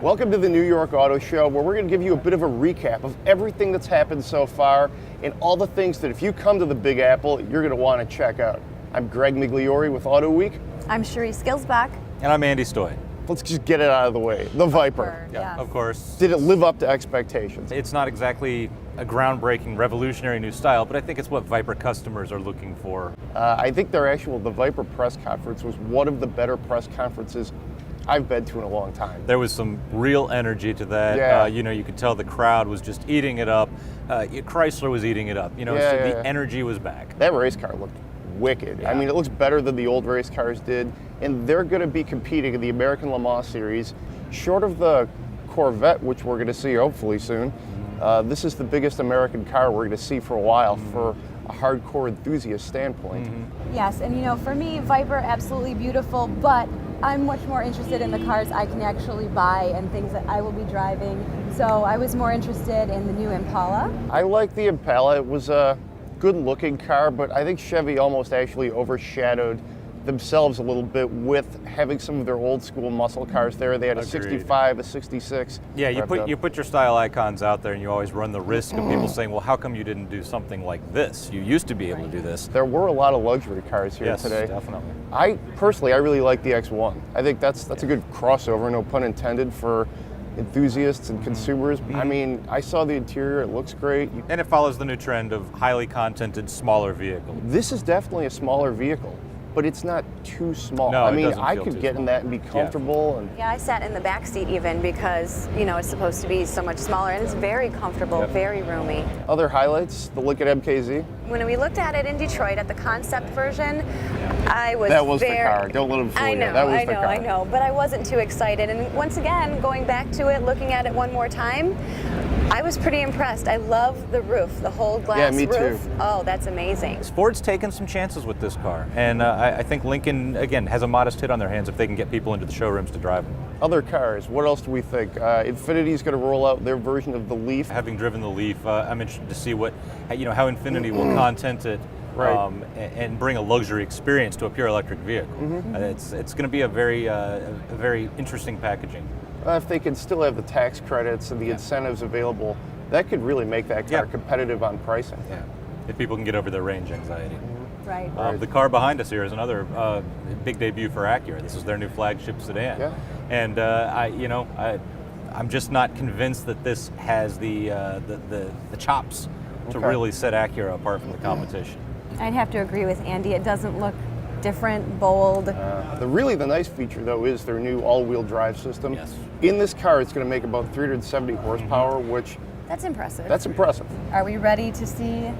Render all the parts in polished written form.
Welcome to the New York Auto Show, where we're going to give you a bit of a recap of everything that's happened so far and all the things that if you come to the Big Apple, you're going to want to check out. I'm Greg Migliore with Autoweek. I'm Sherrice Gilsbach. And I'm Andy Stoy. Let's just get it out of the way. The Viper. Yeah, Yes. of course. Did it live up to expectations? It's not exactly a groundbreaking, revolutionary new style, but I think it's what Viper customers are looking for. I think the Viper press conference was one of the better press conferences I've been to in a long time. There was some real energy to that. Yeah. You could tell the crowd was just eating it up. Chrysler was eating it up. The energy was back. That race car looked wicked. Yeah. I mean, it looks better than the old race cars did, and they're going to be competing in the American Le Mans Series. Short of the Corvette, which we're going to see hopefully soon, this is the biggest American car we're going to see for a while for a hardcore enthusiast standpoint. Yes, and for me, Viper, absolutely beautiful, but I'm much more interested in the cars I can actually buy and things that I will be driving. So I was more interested in the new Impala. I like the Impala. It was a good-looking car, but I think Chevy almost actually overshadowed themselves a little bit with having some of their old school muscle cars there. They had a Agreed. 65, a 66. Yeah, you revved up. put your style icons out there, and you always run the risk of people saying, "Well, how come you didn't do something like this? You used to be able to do this." There were a lot of luxury cars here Yes, today. definitely. I really like the X1. I think that's a good crossover, no pun intended, for enthusiasts and consumers. I mean, I saw the interior, it looks great. And it follows the new trend of highly contented, smaller vehicles. This is definitely a smaller vehicle, but it's not too small. No, I it mean, doesn't I feel could too get in small. that and be comfortable. And Yeah, I sat in the back seat even because, it's supposed to be so much smaller, and it's very comfortable, Yep. very roomy. other highlights, the Lincoln MKZ. When we looked at it in Detroit at the concept version, I was That was the very... car. Don't let 'em fool I you. know, That was I the know, car. I know, but I wasn't too excited. And once again, going back to it, looking at it one more time, I was pretty impressed. I love the roof, the whole glass me too. roof. Oh, that's amazing. Ford's taken some chances with this car, and I think Lincoln, again, has a modest hit on their hands if they can get people into the showrooms to drive them. Other cars, what else do we think? Infinity's going to roll out their version of the Leaf. Having driven the Leaf, I'm interested to see how Infinity will content it, Right. and bring a luxury experience to a pure electric vehicle. It's going to be a very interesting packaging. If they can still have the tax credits and the incentives available, that could really make that car Yeah. competitive on pricing. Yeah, if people can get over their range anxiety. Right. The car behind us here is another big debut for Acura. This is their new flagship sedan, Yeah. and I'm just not convinced that this has the chops to Okay. really set Acura apart from the competition. I'd have to agree with Andy. It doesn't look different, bold. The nice feature, though, is their new all-wheel drive system. Yes. In this car, it's going to make about 370 horsepower, which That's impressive. that's impressive. Are we ready to see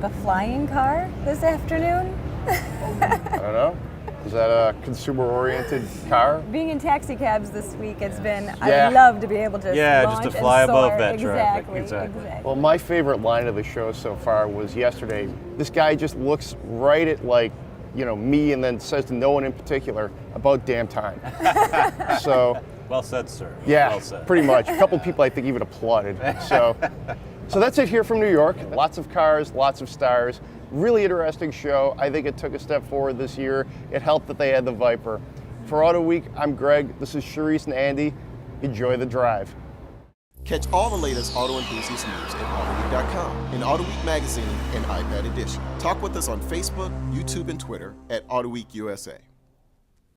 the flying car this afternoon? I don't know. Is that a consumer-oriented car? Being in taxi cabs this week, it's been, Yeah. I'd love to be able to Yeah, launch just to and fly above soar. that traffic. Exactly. Well, my favorite line of the show so far was yesterday. This guy just looks right at me and then says to no one in particular, about damn time. So, Well said, sir. yeah, Well said. pretty much. A couple people I think even applauded. So that's it here from New York. Lots of cars, lots of stars. Really interesting show. I think it took a step forward this year. It helped that they had the Viper. For Auto Week, I'm Greg. This is Sherrice and Andy. Enjoy the drive. Catch all the latest auto enthusiast news at Autoweek.com, in Autoweek magazine and iPad edition. Talk with us on Facebook, YouTube, and Twitter at Autoweek USA.